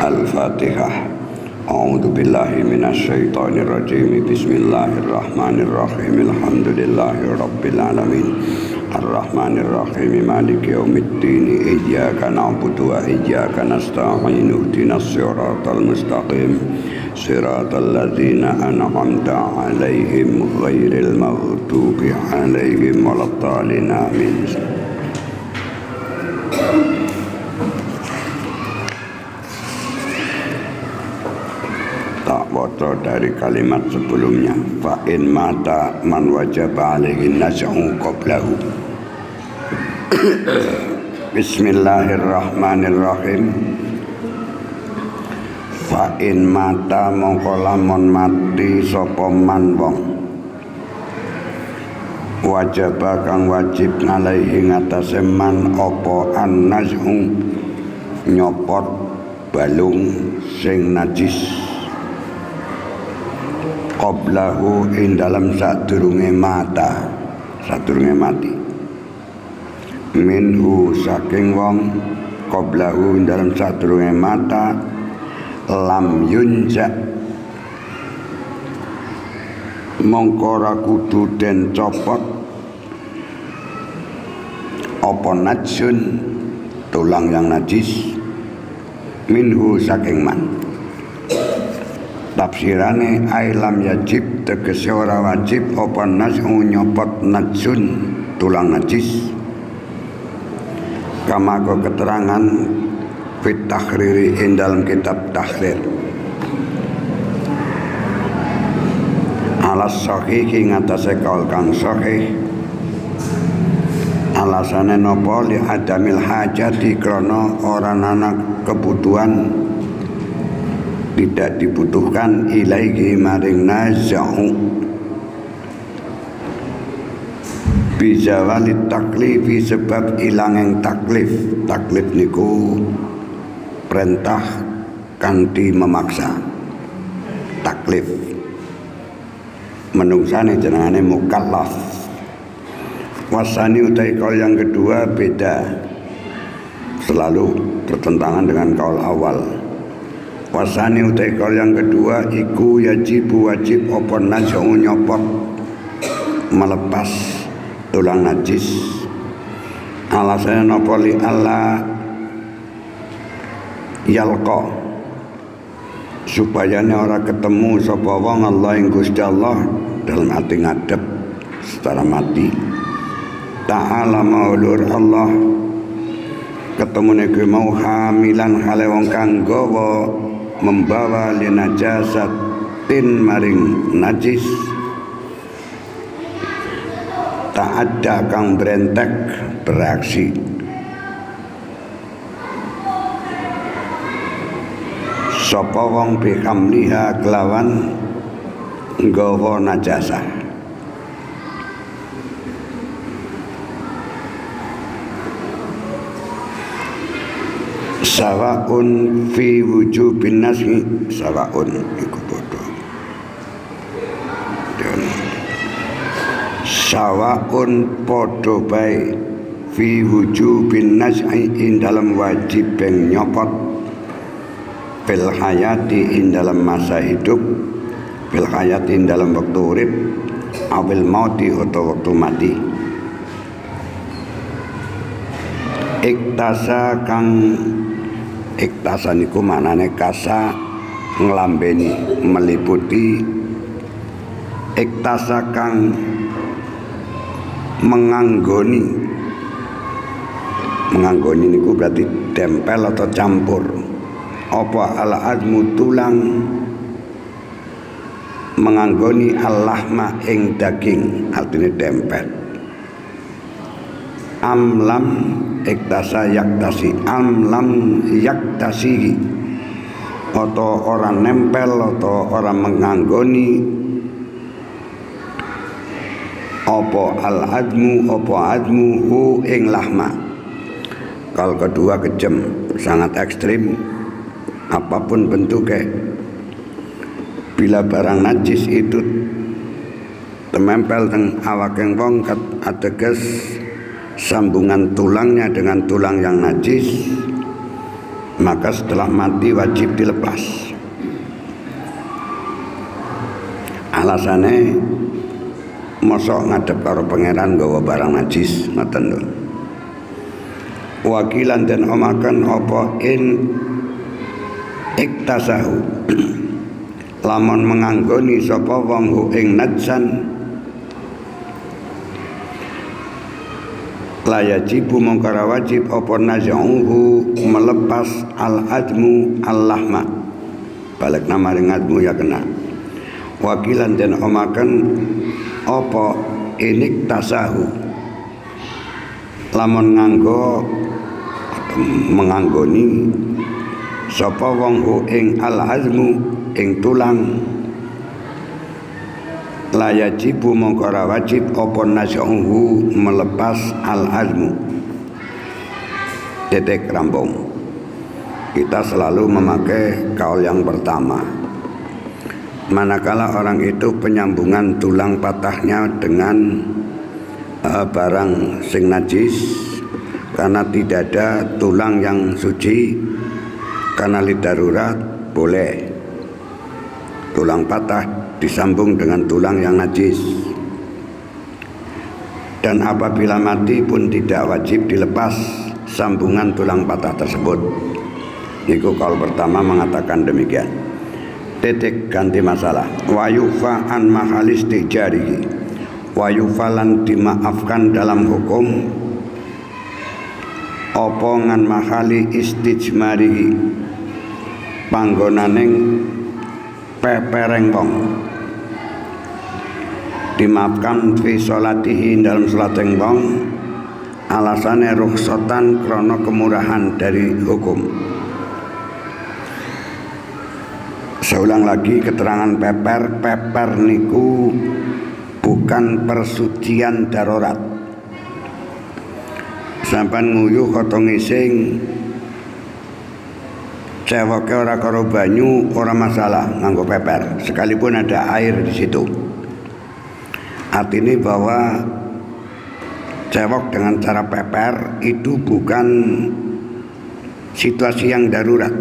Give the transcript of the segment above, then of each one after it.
Al-Fatihah. A'udzu billahi minasyaitonir rajim. Bismillahirrahmanirrahim. Alhamdulillahirabbil alamin. Ar-Rahmanir Rahim. Maliki yaumiddin. Iyyaka na'budu wa iyyaka nasta'in. Ihdinas siratal mustaqim. Siratal ladzina an'amta 'alaihim ghairil maghdubi 'alaihim waladdallin. Amin. Tak waca dari kalimat sebelumnya. Fa in mata man wajaba alaihi nas'u qablahu. Bismillahirrahmanirrahim. Fa in mata mongko lamun mati sapa man wong, wajaba kang wajib alaihi ngatasé man apa an-nas'u nyopot balung sing najis qablahu ing dalam sadurunge mati minhu saking wong qablahu ing dalam sadurunge mata lam yunja mongko ra kudu den copot apa najsun tulang yang najis minhu saking man. Tafsirane ailam yajib tegese ora wajib apa nas'u nyopot najsun tulang najis. Kama ko keterangan fit takhriri ing dalam kitab tahrir. Alas sahih ing atase kaul kang sahih. Alasane napa li adamil hajati krana ora ana kebutuhan, tidak dibutuhkan ilaihi maring naz'u bizawali taklifi sebab ilangeng taklif. Taklif niku perintah kanthi memaksa. Taklif menungsane jenengane mukallaf. Wasani utai kaul yang kedua beda, selalu bertentangan dengan kaul awal. Wasani utai kaul yang kedua iku yajibu wajib apa nas'u nyopot melepas tulang najis. Alasannya napa li Allah yalqa supaya ora ketemu sapa wong Allah ing Gusti Allah dalam arti ngadep secara mati. Ta'ala maulur Allah ketemune kuwi mau hamilan hale wong kang gawa membawa li najasatin maring najis ta'adda kang brentek bereaksi sapa wong bihamliha kelawan nggawa najasah. Sawaun fi wujubin nas'i sawaun iku padha. Sawaun padha bae fi wujubin nas'i ing dalam wajib ben nyopot fil hayati ing dalam masa hidup, fil hayati ing dalam waktu urip, awil mauti atau waktu mati. Iktasa kang iktasa niku maknane kasa nglambeni meliputi. Iktasa kang menganggoni niku berarti tempel atau campur apa ala admu tulang menganggoni allahma ing daging artinya dempet. Amlam iktasa yaktasi amlam yaktasihi atau orang nempel atau orang menganggoni apa al-admu apa admu hu ing lahma. Kalau kedua kejem, sangat ekstrim apapun bentuknya. Bila barang najis itu temempel teng awakeng wong ateges sambungan tulangnya dengan tulang yang najis maka setelah mati wajib dilepas. Alasannya mosok ngadep karo pangeran gawa barang najis ngoten lho. Wakilan dan omakan apa in iktasahu lamun menganggoni sapa wong hu ing najsan la yajibu mongkara wajib apa nazahu melepas al admu al lahma balik nama ring admu ya kena. Wakilan dan omakan apa inik tasahu lamun menganggoni sapa wong hu ing al azmu ing tulang la yajibu mongkara wajib apa nazahu melepas al azmu titik rambung. Kita selalu memakai kaul yang pertama. Manakala orang itu penyambungan tulang patahnya dengan barang sing najis, karena tidak ada tulang yang suci, karena lidarurat boleh tulang patah disambung dengan tulang yang najis. Dan apabila mati pun tidak wajib dilepas sambungan tulang patah tersebut. Niku kaul pertama mengatakan demikian. Titik ganti masalah. Wa yufa an mahalis tijarihi, wa yufalan dimaafkan dalam hukum opongan mahali istijmarihi panggonaning pepereng wong, dimaafkan fi sholatihi dalam sholateng wong alasane rukhsatan krono kemurahan dari hukum. Seulang lagi keterangan peper niku bukan persucian darurat. Sampan nguyuh kota ngising cewoke ora karo banyu ora masalah nganggo peper sekalipun ada air di situ. Artinya bahwa cewok dengan cara peper itu bukan situasi yang darurat.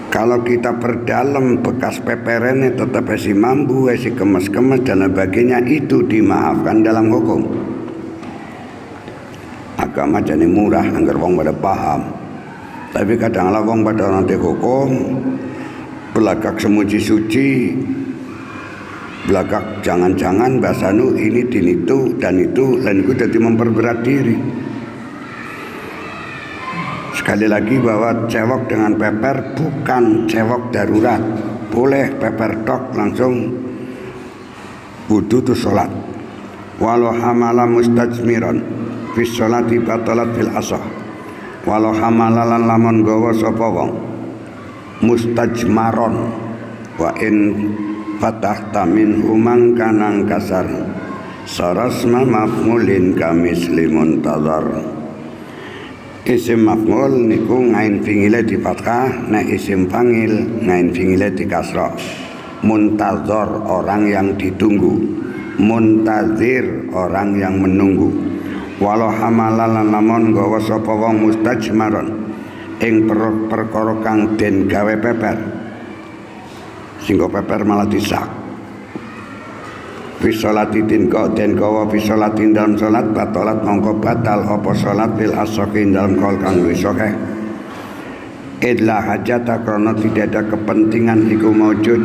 Kalau kita perdalam bekas peperannya tetap esi mambu, esi kemas-kemas dan sebagainya, itu dimaafkan dalam hukum. Agama jadi murah anggar wong pada paham. Tapi kadang-kadang wong pada nanti hukum belakang semuji suci, belakang jangan-jangan basanu ini din itu dan itu, dan itu jadi memperberat diri. Sekali lagi bahwa cewek dengan peper bukan cewek darurat. Boleh peper tok langsung wudu tu sholat. Walau hamala mustajmiran fis sholati batalat fil asah. Walau hamalalan lamun gawa sapa wong mustajmaron wa in fatahta min humang kanang kasar sarasma mafmulin kamislimun tadar. Isim maf'ul niku ngain fingile di fathah, nek isim fangil ngain fingile di kasrah. Muntazor orang yang ditunggu, muntazir orang yang menunggu. Walau hamalalan lamun gawa sapa wong mustajmaron ing perkara kang den gawe peper. Singgo peper malah disak. Fisolatin kau den kawa fisolatin dalam solat batalat mongko batal apa solat bil asokin dalam kol kang wisoke. Idlah hajata karena tidak ada kepentingan iku maujud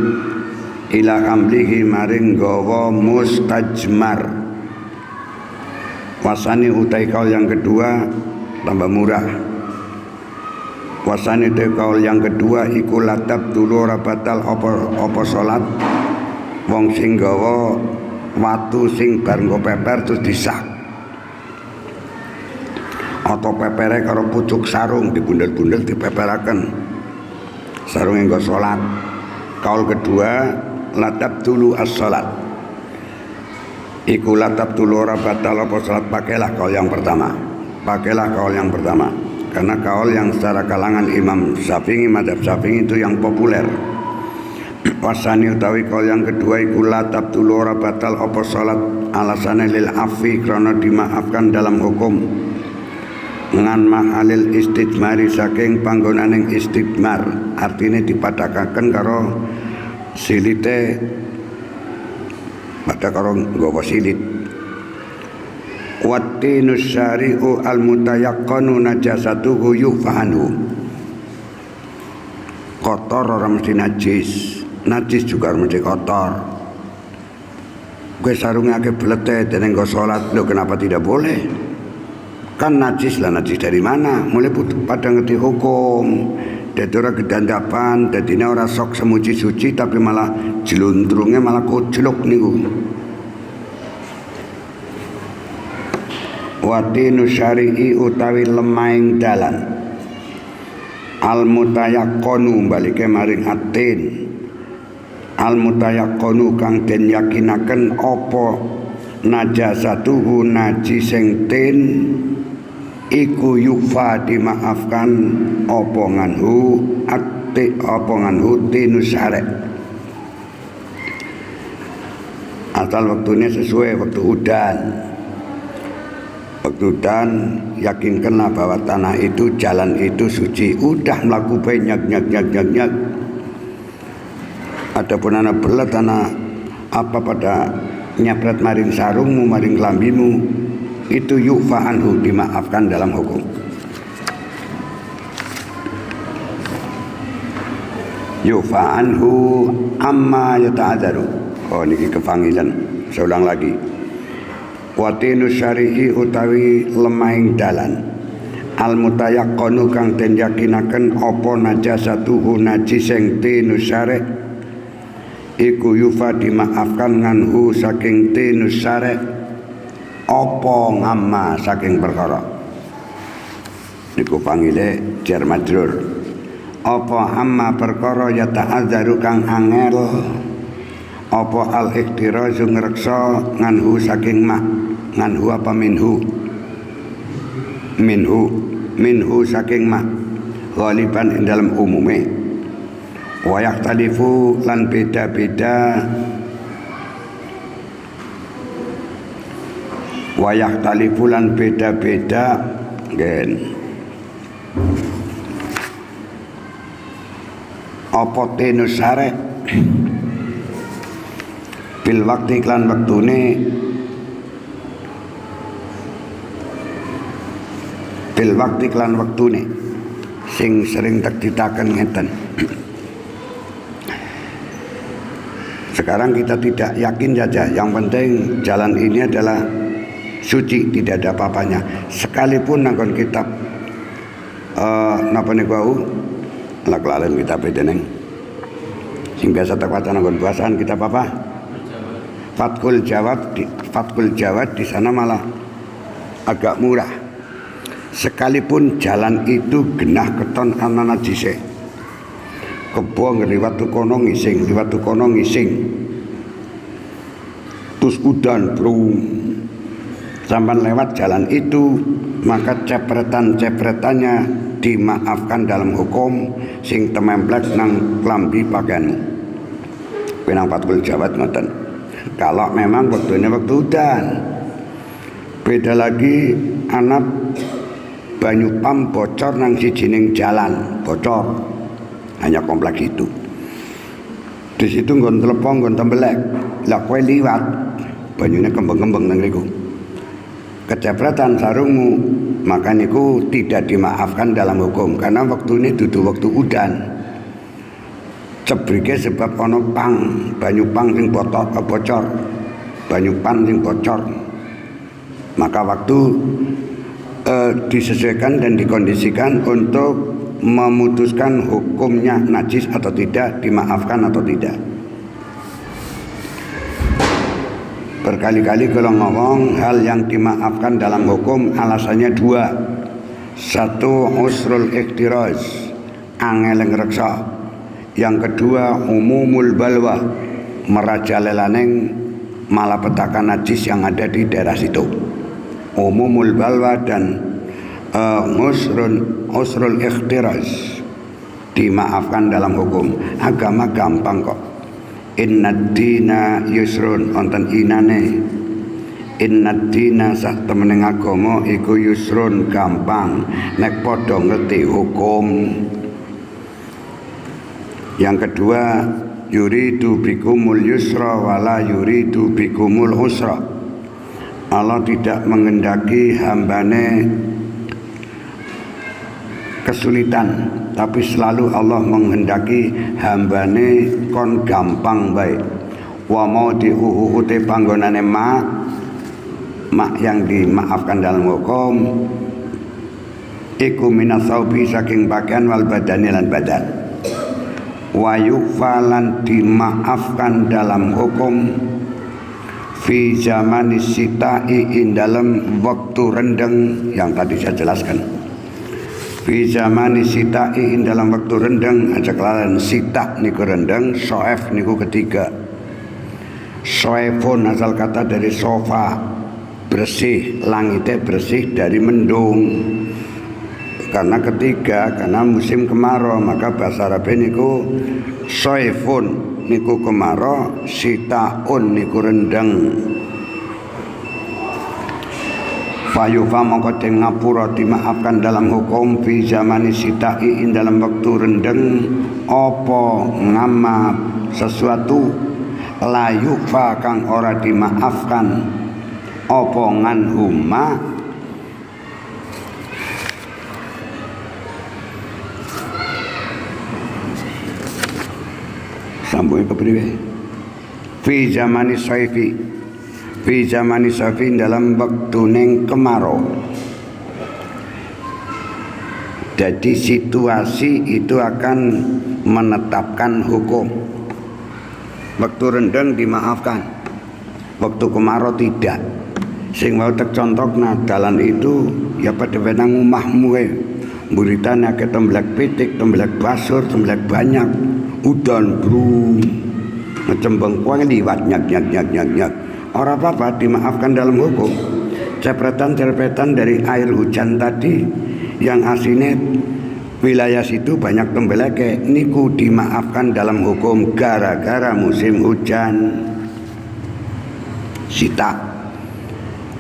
ila amlihi maring gawa mustajmar. Wasani utai kaul yang kedua tambah murah. Wasani utai kaul yang kedua iku latab dulu batal apa solat wong sing gawa watu sing bar nggo peper terus disak, atau pepere karo pucuk sarung dibundel-bundel dipeperaken sarung nggo salat. Kaul kedua latab dulu as-salat iku latab dulu ora batal apa salat. Pakailah kaul yang pertama, pakailah kaul yang pertama karena kaul yang secara kalangan Imam Syafi'i, mazhab Syafi'i itu yang populer. Wasani utawi kaul yang kedua iku latab dulu ora batal apa salat alasane lil afi krana dimaafkan dalam hukum. ngan mahalil istijmari saking panggonaning istijmar, artine dipadhakaken karo silite pada karo nggawa silit. Wattinu syari'u al-mutayaqqanu najasatuhu yufahanhu. Kotor orang mesti najis, najis juga mesti kotor. Gue sarungnya ke belete dan engkau sholat, lo kenapa tidak boleh? Kan najis lah, najis dari mana? Mulai pada ngerti hukum. Dadi ora gedandapan, dadine ora sok semuji suci tapi malah jelundrunge malah koclok niku. Watinu syari'i utawi lemahing dalan. Al mutayaqqanu balike maring atin. Al mutayaqqanu kang den yakinaken apa najasatuhu najising tin iku yufa dimaafkan apa nganhu ati apa nganhu tinus syarek. Asal waktunya sesuai waktu udan. Waktu udan yakinkanlah bahwa tanah itu, jalan itu suci. Udah melaku banyak nyak. Adapun anak belat anak apa pada nyapret maring sarungmu, maring kelambimu, itu yufa anhu dimaafkan dalam hukum. Yufa anhu amma yata'adzaru. Oh niki kepanggilan. Saya ulang lagi. Watinu syari'i utawi lemahing dalan. Al mutayaqqanu kang den yakinaken apa najasatuhu najising tinu syari' iku yufa dimaafkan nganhu saking tinu syari' apa ngamma saking perkara. Niku pangile jar majrur. Apa amma perkara ya ta'adzaru kang angel apa al iktirazu ngreksa nganhu saking mak nganhu apa minhu saking mak ghaliban ing dalam umume wayak talifu lan beda-beda gen apa tinus syarek bil waktu iklan waktune sing sering ditaken ngeten. Sekarang kita tidak yakin saja, yang penting jalan ini adalah suci, tidak ada apa-apanya. Sekalipun nangkon kitab napa niku lak-lalen kitab deneng sing biasa tak waca nangkon bahasaan kitab apa? Fathul Jawad di sana malah agak murah. Sekalipun jalan itu genah keton ana najise. Kebo ngliwat kono ngising, Terus udan brung. Sampai lewat jalan itu, maka cepretannya dimaafkan dalam hukum sing tememplek nang klambi pakaianmu. Penang Fathul Jawad ngoten. Kalau memang waktunya waktu udan. Beda lagi anak banyu pam bocor nang sijining jalan, bocor. Hanya kompleks itu. Di situ nggon telepon, nggon tembelek. Lah kowe liwat, banyune kembang-kembang nang niku. Kecepretan sarungmu, maka niku tidak dimaafkan dalam hukum karena waktu ini dudu waktu udan. Cebrike sebab ono banyu pang sing bocor, banyu pan sing bocor. Maka waktu disesuaikan dan dikondisikan untuk memutuskan hukumnya najis atau tidak, dimaafkan atau tidak. Berkali-kali kalau ngomong hal yang dimaafkan dalam hukum alasannya dua. Satu, usrul iktiraz, angel ngreksa. Yang kedua, umumul balwa, merajalelaning malapetaka najis yang ada di daerah situ. Umumul balwa dan usrul ikhtiraz dimaafkan dalam hukum. Agama gampang kok. Inna dina yusrun, onten inane Inna dina sak temeneng agama iku yusrun gampang nek padha ngerti hukum. Yang kedua, yuridu bikumul yusra wala yuridu bikumul usra. Allah tidak mengendaki hambane kesulitan, tapi selalu Allah menghendaki hambane kon gampang baik. Wa mau diuhute panggonane mak yang dimaafkan dalam hukum iku minasaubi saking pakaian wal badani lan badan. Wa yufalan dimaafkan dalam hukum fi zamani sita'i in dalam waktu rendeng yang tadi saya jelaskan. Fi zamani sita'i in dalam waktu rendeng aja kelaran sita niku rendeng, soef niku ketiga. Soefun asal kata dari sofa, bersih, langitnya bersih dari mendung. Karena ketiga, karena musim kemarau, maka bahasa Arab niku soifun niku kemarau, sitaun niku rendeng. Fayufa mongko den ngapura dimaafkan dalam hukum fi zamani sita'i in dalam waktu rendeng apa ngama sesuatu layufa kang ora dimaafkan apa nganhuma sambung kepriwe fi zamani saifi fi zamani saifi dalam waktu neng kemarau. Jadi situasi itu akan menetapkan hukum. Waktu rendang dimaafkan, waktu kemarau tidak. Sing mau tek contohna dalan itu ya pada benang omahmu muritane akeh temblek pitik, temblek basur, temblek banyak. Udan bru macam bengkuang liwat nyak. Orang apa-apa dimaafkan dalam hukum. Cepretan-cepretan dari air hujan tadi yang aslinya wilayah situ banyak tembeleke niku dimaafkan dalam hukum gara-gara musim hujan sita.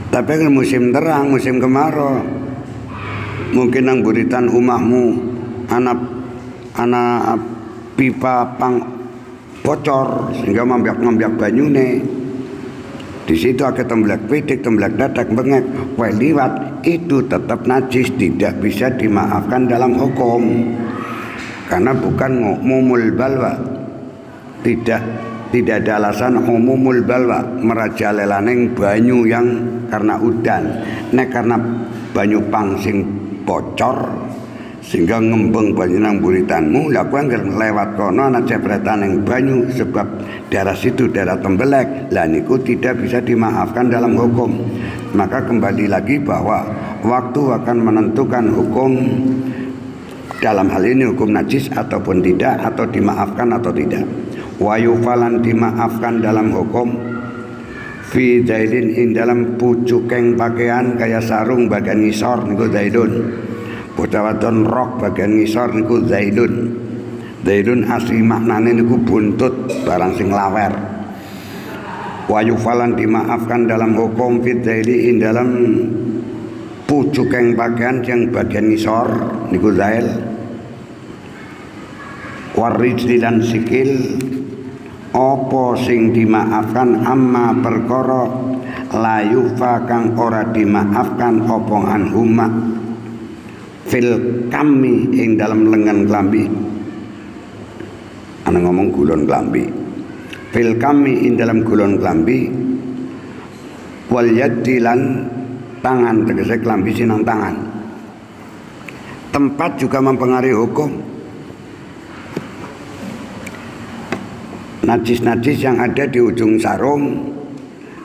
Tapi kalau musim terang, musim kemarau, mungkin nang buritan umahmu anak pipa pang bocor sehingga mambiak banyune. Di situ akan temblek pitik, temblek dadak, bengek, liwat itu tetap najis, tidak bisa dimaafkan dalam hukum. Karena bukan umumul balwa, tidak ada alasan umumul balwa merajalela-neng banyu yang karena udan, nek karena banyu pang sing bocor sehingga ngembeng banyu nang buritanmu lah kowe lewat kono ana cepretan ning banyu sebab daerah situ daerah tembelek lah niku tidak bisa dimaafkan dalam hukum. Maka kembali lagi bahwa waktu akan menentukan hukum dalam hal ini hukum najis ataupun tidak, atau dimaafkan atau tidak. Wa yufalan dimaafkan dalam hukum fi zaidin in dalam pucukeng pakaian kayak sarung bagian ngisor niku zaidun. Bocah wadon rok bagian ngisor niku zaidun. Zaidun asli maknane niku buntut barang sing lawer. Wa yufalan dimaafkan dalam hukum fit zaidi in dalam pucukeng pakaian yang bagian ngisor niku zail. Warijli lan sikil apa sing dimaafkan amma perkara la yufa kang ora dimaafkan apa anhuma fil kami ing dalam lengan klambi. Ana ngomong gulon klambi. Fil kami ing dalam gulon klambi wal yadi lan tangan, tegese klambi sinang tangan. Tempat juga mempengaruhi hukum. Najis-najis yang ada di ujung sarung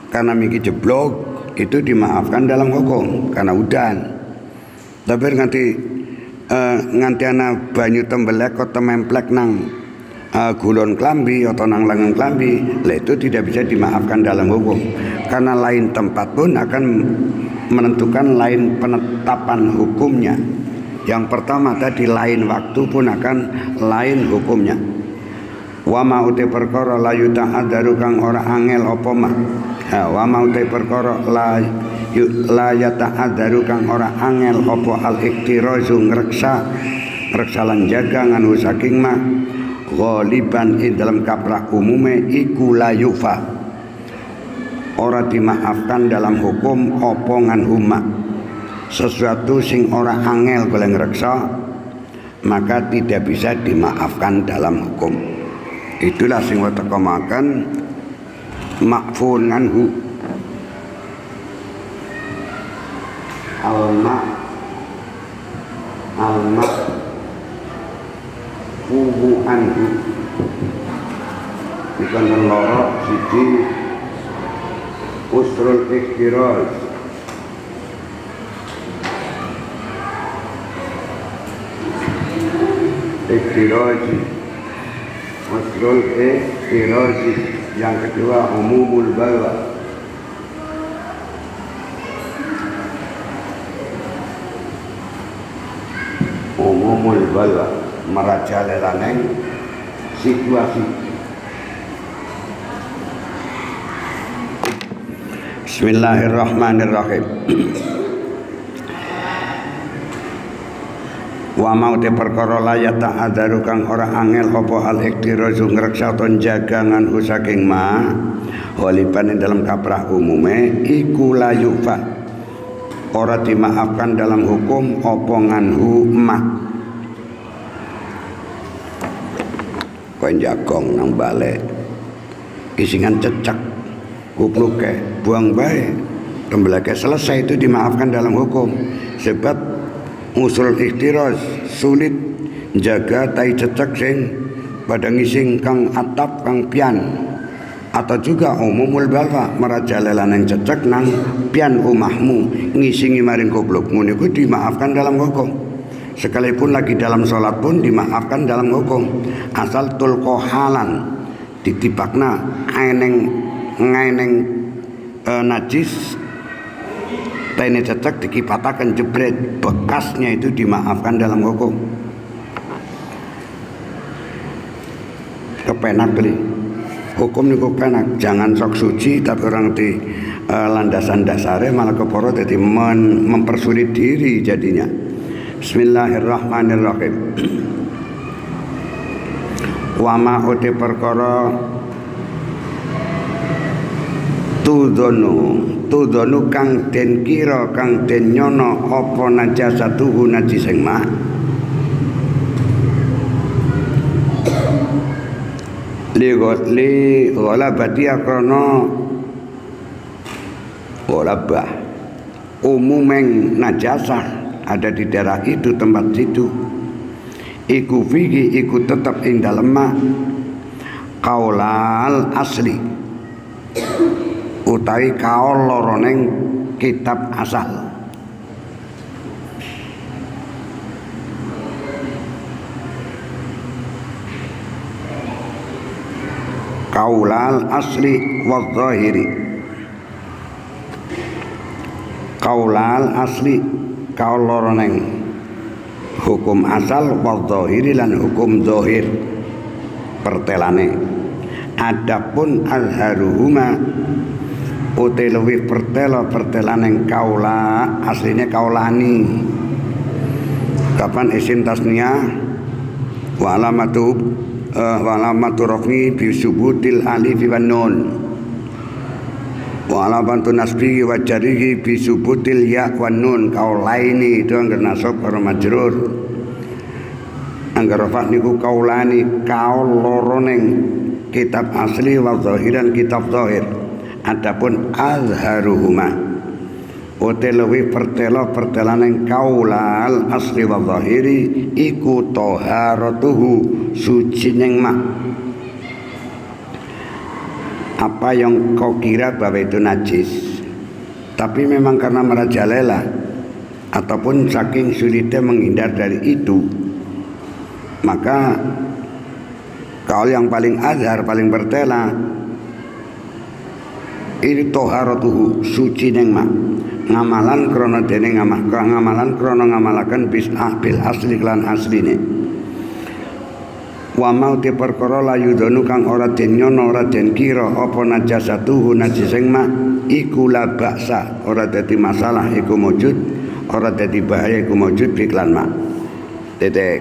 karena miki jeblok itu dimaafkan dalam hukum karena udan. Tapi nganti ana banyu tembelek kok tememplek nang gulon klambi atau nang lengan klambi, lah itu tidak bisa dimaafkan dalam hukum. Karena lain tempat pun akan menentukan lain penetapan hukumnya. Yang pertama tadi lain waktu pun akan lain hukumnya. Wa ma uti perkara la yuta'adzaru kang ora angel apa mah wa mau te perkara la yata'adzaru kang ora angel apa al iktirazu ngreksa lan jaga nganu saking ma ghaliban ing dalam kaprah umume iku la yufa ora dimaafkan dalam hukum apa ngan huma sesuatu sing ora angel golek ngreksa maka tidak bisa dimaafkan dalam hukum. Itulah sing wa tekamaken ma'fun anhu alma fuhu anhu bukan loro siji usrul ikhtiraz usrul ikhtiraz yang kedua umumul balwa merajalela situasi. Bismillahirrahmanirrahim. Wa mau te perkara la ta'adzaru kang ora angel apa al iktirazu ngreksa ton jagangan saking ma waliban dalam kaprah umume iku la yufa ora dimaafkan dalam hukum apa nganhu ma kowe jagong nang balik kisingan cecak kupluke buang bae tembelake selesai itu dimaafkan dalam hukum sebab usul ikhtiraz sulit jaga tai cecek sing pada ngising kang atap kang pian atau juga umumul balwa merajalela nang cecek nang pian omahmu ngisingi maring goblok ngono iku dimaafkan dalam hukum sekalipun lagi dalam sholat pun dimaafkan dalam hukum asal tulko halan ditibakna ngaineng najis tene cecek dikipatakan jebret bekasnya itu dimaafkan dalam hukum kepenak beli hukum niku penak jangan sok suci tapi orang di landasan dasare malah keporo jadi mempersulit diri jadinya. Bismillahirrahmanirrahim. Wa ma uti perkara tudonu kang den kira kang den nyono apa najasatuhu najis sing ma li ghalabati akrana ghalabah umumeng najasah ada di daerah itu tempat situ iku fihi iku tetap ing dalem ma kaulal asli utawi kaul loroning kitab asal kaulal asli wa zahiri kaulal asli kaul loroning hukum asal wa zahiri lan hukum zahir pertelane adapun azharuhuma uti luwih pertelaneng kaula aslinya kaulani kapan isim tasniyah wa alamatu raf'i bi subutil alif wan nun wa alamatu nasbihi wa jarihi bi subutil ya wan nun kaulaini itu anggar nasab karo majrur anggar rafa niku kaulani kaul loroning kitab asli wa zahiran kitab zahir adapun azharuhuma uti luwih pertelaneng kaulal asli wa zahiri iku taharatuhu suci ning mak apa yang kau kira bahwa itu najis tapi memang karena merajalela ataupun saking sulitnya menghindar dari itu maka kaul yang paling azhar paling bertela ini toharatuhu suci neng mak ngamalan krono dene ngamalan krono ngamalakan bil asli klan asline wa mau te perkara layudonu kang ora den nyono ora den kira apa najasatuhu najising ma iku la baksa ora dadi masalah iku mujud ora dadi bahaya iku mujud iklan ma titik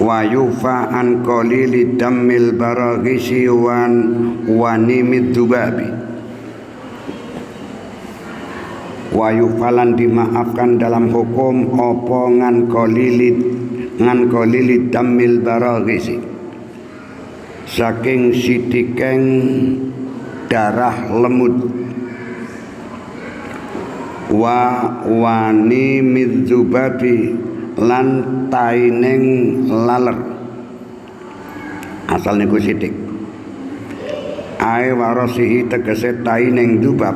wa yufa an qalili dammil baraghisi wan wanimid dubabi wa yufalan dimaafkan dalam hukum apa ngan qalili dammil baraghisi saking sitikeng darah lemut wa wani midzubabi lan taineng laler asal niku sitik ae warosihi tegese taineng dubab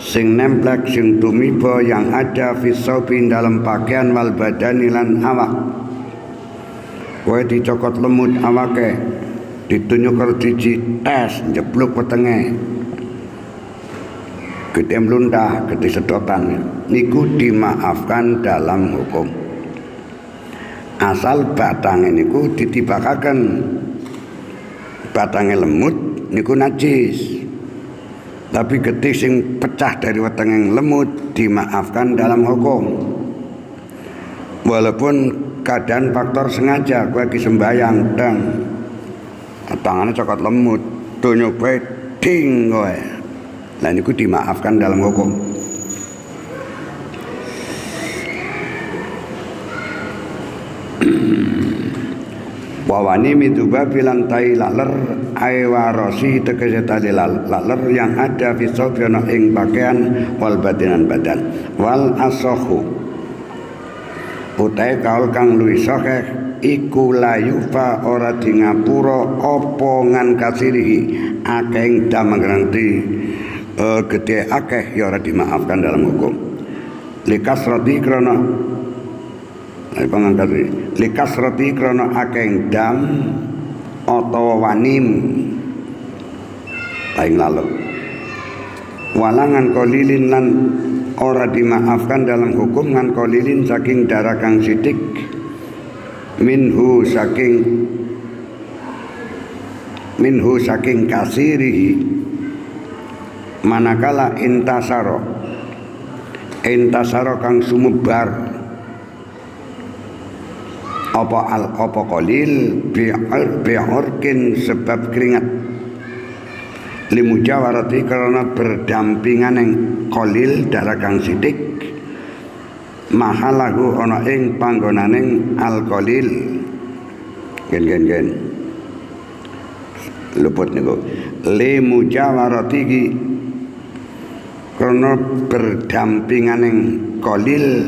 sing nemplek sing tumiba yang ada fisaubi dalam pakaian wal badani lan awak kowe dicokot lemut awake ditunjuk karo siji tes njebluk wetenge gede mlundah gede sedotan niku dimaafkan dalam hukum asal batange niku ditibakaken batange lemut niku najis tapi getih sing pecah dari wetenge lemut dimaafkan dalam hukum walaupun keadaan faktor sengaja kowe iki sembayang dan tangane cokot lemut donya bae ding kowe lah niku dimaafkan dalam hukum wawani miduba bilang tai laler aywarosi tegese tali laler yang ada fisobiana ing pakaian wal badinan badan wal asohu utai kaul kang luwih sahih iku layufa ora di ngapura apa ngan kasirihi akeh damangranti gede akeh ya ora dimaafkan dalam hukum likas roti krana likas roti krana akeh dam utawa wanim lain lalu walangan kolilin lan ora dimaafkan dalam hukum ngan kolilin saking darah kang sidik minhu saking kasirihi manakala intasaro kang sumebar apa qalil bi'urkin sebab keringat limujawarati karena berdampingan yang qalil darah kang sidik mahalahu ana ing panggonaning al-qalil gen luput niku limujawarati karena berdampingan yang qalil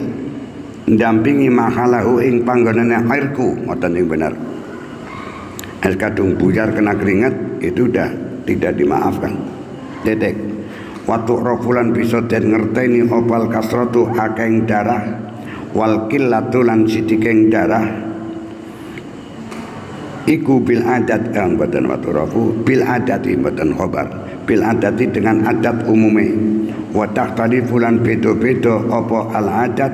ndampingi mahalahu ing panggonane airku ngoten ing bener es kadung buyar kena keringat itu udah tidak dimaafkan titik waktu rofulan bisa den ngerteni opal kasratu akeng darah wal qillatu lan sidikeng darah iku bil adat kang boten waktu rofu bil adati boten khobar bil adati dengan adat umume wa tahtali fulan beda-beda apa al adat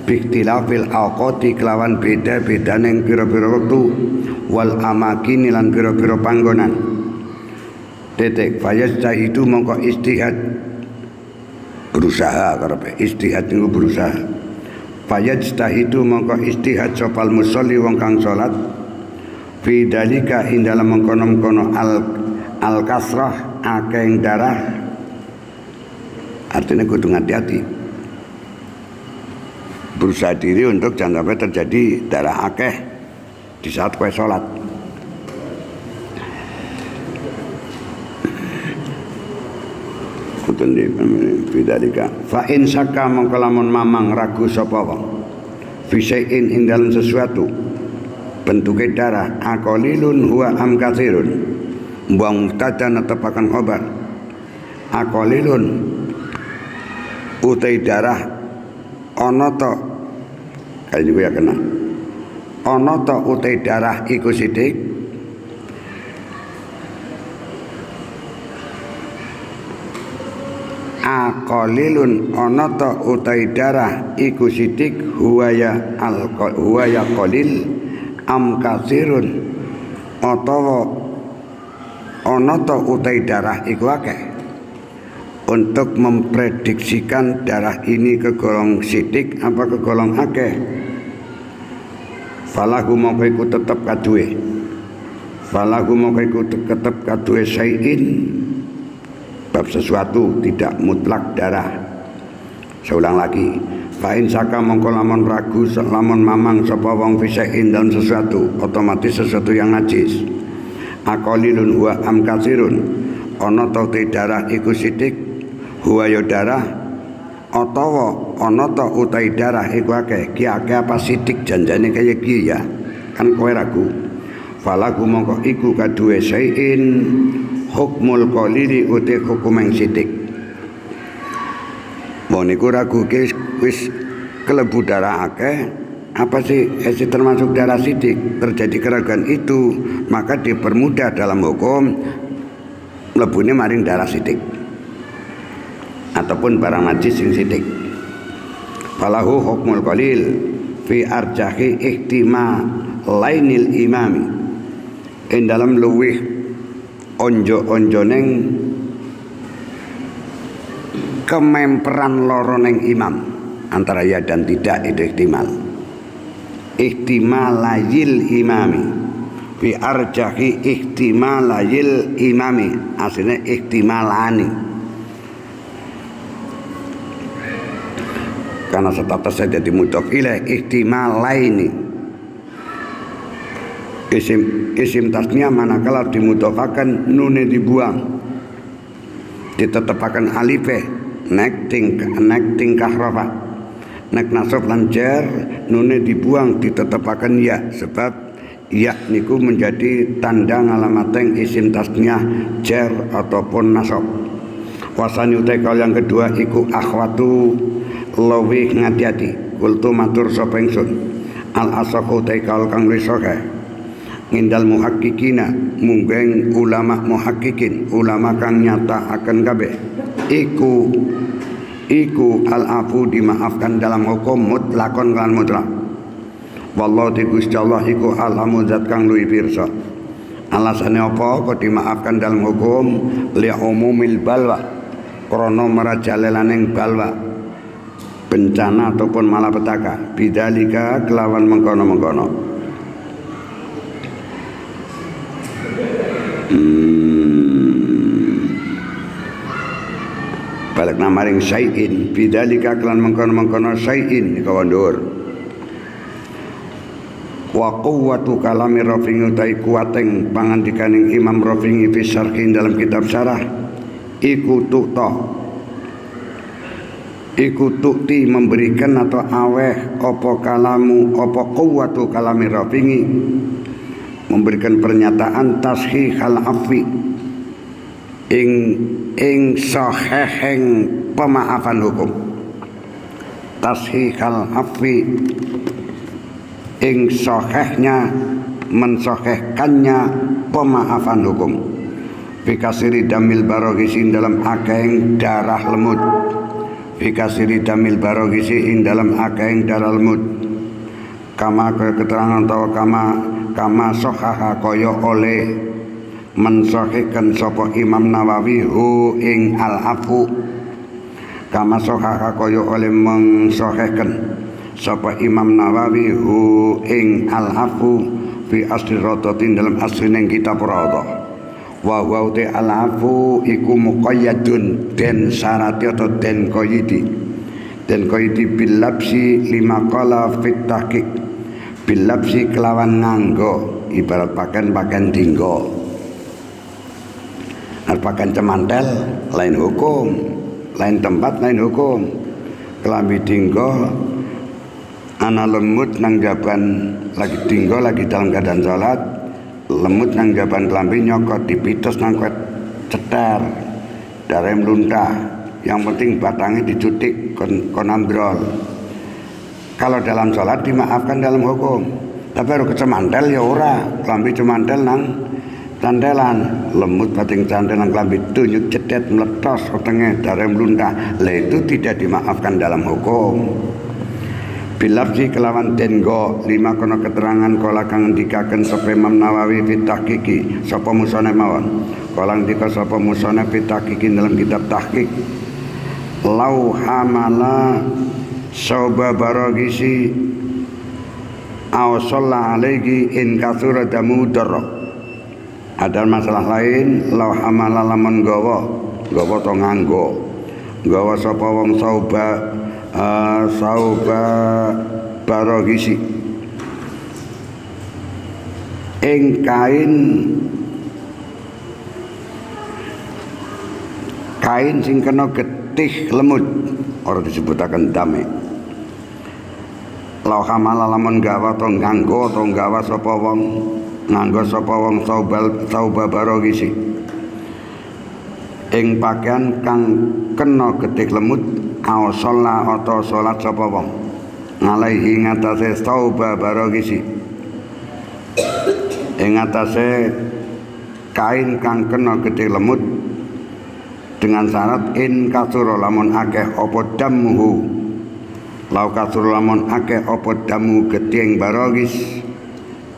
biktilafil awqati kelawan beda-beda neng pira-pira waktu wal amakin lan pira-pira panggonan titik fayazda itu mongko istihad berusaha karepe istihad niku berusaha fayazda itu mongko istihad sopal musolli wong kang salat fi dalika ing dalam mengkono-kono al kasrah akeh darah artinya kudu hati-hati berusaha diri untuk jangan sampai terjadi darah akeh di saat kowe salat. Kudu bidalika. Fa in saka mongko lamun mamang ragu sapa wong. Fisain ing dalam sesuatu bentuke darah aqalilun huwa am katsirun. Mbang tadan tepakan khobar. Aqalilun utai darah ana ta kaya niku ya kena ana ta utai darah iku sithik aqalilun ana ta utai darah iku sithik huwaya qalil am katsirun utawa ana ta utai darah iku akeh, untuk memprediksikan darah ini kegolong sidik apa kegolong akeh. Falahu mongko iku tetep kaduwe, falahu mongko iku tetep kaduwe syai'in, bab sesuatu tidak mutlak darah. Saya ulang lagi, fa'in saka mongko lamun ragu lamun mamang sapa wong fisain dalam sesuatu, otomatis sesuatu yang najis. Aqalilun huwa am katsirun, ana ta darah iku sidik, huwa ya darah, utawa ana ta utai darah iku akeh. Ki akeh apa sidik janjane kaya ki ya, kan kowe ragu. Falaku mongko iku kaduwe syai'in hukmul qalili uti hukum yang sidik. Mau niku ragu ki wis kelebu darah akeh apa sih termasuk darah sidik, terjadi keraguan itu maka dipermudah dalam hukum mlebune maring darah sidik ataupun barang najis sing sidik. Falahu hukmul qalil fi arjahi ihtima lainil imami, ing dalam luwih onjo-onjoneng kememperan loro neng imam, antara ya dan tidak itu ihtimal. Ihtimalayil imami fi arjahi ihtimalayil imami, aslinya ihtimalani karena statusnya jadi mudhof ilaih. Ihtimalaini isim tasnya manakala dimudhofakan nune dibuang, ditetepakan alife nek tingkah rafa, nek nasab lan jar nune dibuang ditetepakan ya, sebab ya niku menjadi tanda ngalamateng isim tasnya jar ataupun nasab. Wasani utai kal yang kedua iku akhwatu luwih ngati-ati. Kultu matur sapa ingsun al asaqu utai kal kang risoke ngindal muhakkikina munggeng ulama muhakkikin, ulama kang nyata akan kabeh iku al afu dimaafkan dalam hukum mutlakon lan mutlak. Wallahu ti Gusti Allah iku alamu zat kang luwih pirsa. Alasane apa kok dimaafkan dalam hukum? Li umumil balwa, krana merajalelaning balwa, bencana ataupun malapetaka. Bidzalika kelawan mengkono-mengkono. Balik namaring syai'in, bidzalika kelan mengkono-mengkono syai'in kawan dhuwur. Wa quwwatu kalami Rafi'i utai kuwateng pangandikaning Imam Rafi'i fi syarhin dalam kitab syarah iku tukti memberikan atau aweh apa kalamu apa quwwatu kalami Rafi'i memberikan pernyataan tashihal afwi ing sahiheng pemaafan hukum. Tashihal afwi ing sahihnya mensahihkannya pemaafan hukum. Fikasiri damil barogisi dalam akeng darah lemut. Fikasiri damil barogisi ing dalam akeng darah lemut. Kama keterangan atau kama sohaha koyo oleh mensahihkan sapa Imam Nawawi hu ing al-afu. Kama sohaha koyo oleh mensahihkan sapa Imam Nawawi hu ing al-afu fi asli rodotin dalam aslining kitab rodoh. Wa huwa te al-afu iku muqayyadun den syarati atau den qayyidi bilabsi lima qala fit tahqiq, bilabsi kelawan nganggo ibarat pakaian dinggo. Pakaian cemantel lain hukum, lain tempat lain hukum. Kelambi dinggo ana lemut nang jaban lagi dinggo lagi dalam keadaan salat, lemut nang jaban kelambi nyokot dipites nang kuat cetar darah meluntah, yang penting batangnya dicutik kon ambrol. Kalau dalam salat dimaafkan dalam hukum, tapi harus kecemantel ya ora, kelambi cemantel nang cantelan, lemut bating cantel nang kelambi tunjuk cedet meletos wetenge darah meluntah, lah itu tidak dimaafkan dalam hukum. bilafzi kelawan dengo lima kono keterangan kala kang dikaken sapa Imam Nawawi fi tahqiqi sapa musane mawon kala ndika sapa musane fi tahqiqi dalam kitab tahqiq lau hamala sauba baragisi aw shalla alaihi in katsura damu darra. Ada masalah lain lau hamala lamun gawa to nganggo sapa wong sauba baragisi ing kain sing kena getih lemut ora disebutaken dame. Lau hamala lamun gawa to nggawa sapa wong sauba baragisi ing pakaian kang kena getih lemut aw sholat atau sholat sapa wong alaihi ngatasé sauba baragisi ing ngatasé kain kang kena getih lemut dengan syarat in kasura lamun akeh apa damuhu lau kasura lamun akeh apa damu getih baragis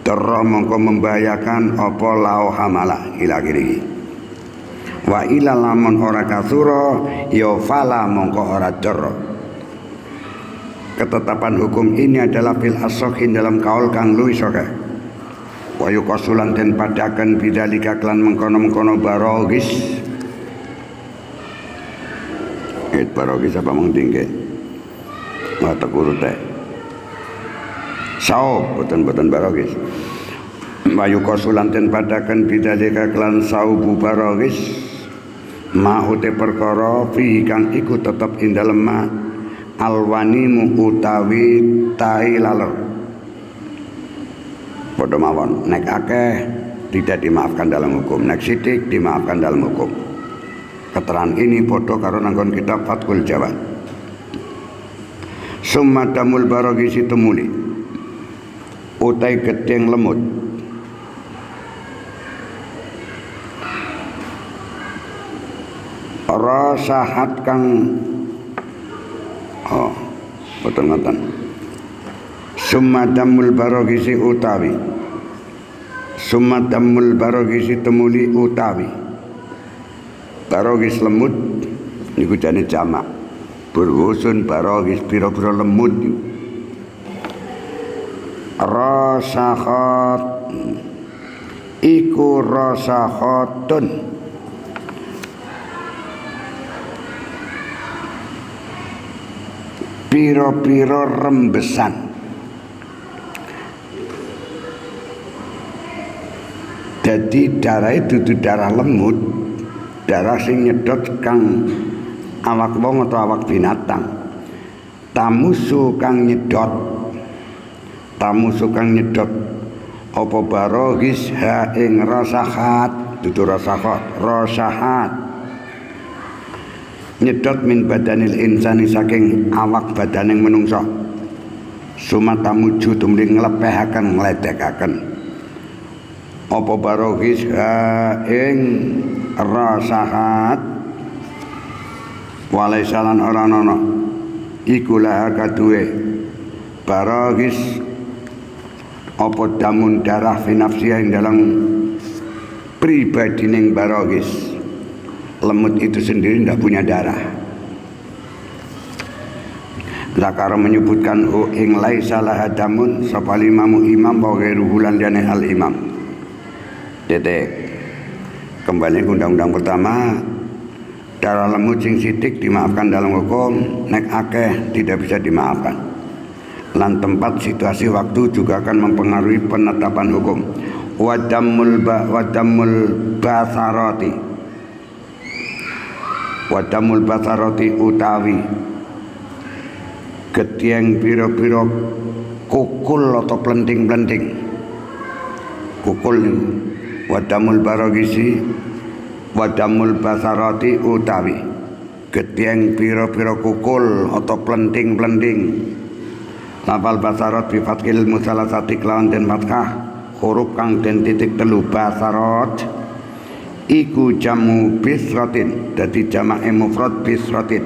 terra mongko membahayakan apa lau hamala ila kiri wa ila lamun ora kasura ya fala mongko ora terra. Ketetapan hukum ini adalah fil asokhin dalam kaul kang luwih sahih wa yuqasulan den padaken bidzalika klan mengkono-mengkono baragis baragis apa mung tinggi mata kurute saub boten baragis wa yuqasulan den padaken bidzalika klan saubu baragis mahute perkara fi kang iku tetep ing dalem alwanimu utawi tai laler padha mawon nek akeh tidak dimaafkan dalam hukum nek sithik dimaafkan dalam hukum. Keterangan ini padha karo nanggon kitab Fathul Jawad. Summa damul baragisi tumuli utai gedeng lemut rasahat kang boten ngoten. Summa damul baragisi temuli utawi baragis lemut niku jane jamak berwusun baragis pira-pira lemut rasahat iku rasahatun piro-piro rembesan jadi darah itu darah lemut darah sing nyedot kang awak wong atau awak binatang tamusu kang nyedot apa baragis ha ing rasahat dudu rasahat nyedot min badanil insani saking awak badaning menungso sumata muju tumuli nglepehaken ngledekaken apa baragis ing rasahat walaisalan ora ana iku laha kaduwe baragis apa damun darah fi nafsiha ing dalam pribadining baragis. Lemut itu sendiri tidak punya darah. Zakar menyebutkan ing laisa laha damun sapa imam wa ghairuhu lan jane al imam. Titik. Kembali ke undang-undang pertama, darah lemut sing sithik dimaafkan dalam hukum, nek akeh tidak bisa dimaafkan. Lan tempat, situasi, waktu juga akan mempengaruhi penetapan hukum. Wadamul basarati utawi getieng piro-piro kukul atau plenting-plenting kukul wadamul basarati utawi getieng piro-piro kukul atau plenting-plenting. Lafal basarat bi fathil musalasati kelawan den fathah huruf kang den titik telu basarat iku jamu bisratin dadi jamake mufrad bisratin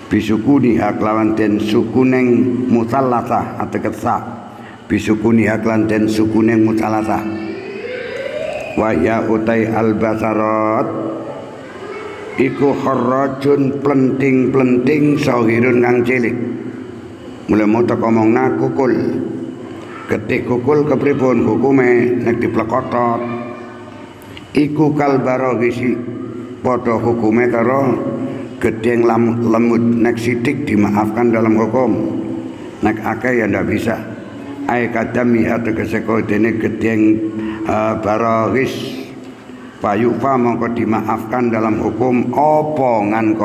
bisukuniha kelawan den sukuning musallasah ateges sa bisukuniha kelawan den sukuning musallasah wa ya utai albasarat iku kharrajun plenting-plenting sahirun kang cilik mulai mau tak omongna kukul ketik kukul kepripun hukume nek diplekotot iku kalbarogisi padha hukume karo gedeng lemut nek sidik dimaafkan dalam hukum nek akeh ya ndak bisa ai kadami ategese kodene gedeng barogis payufa mongko dimaafkan dalam hukum opongan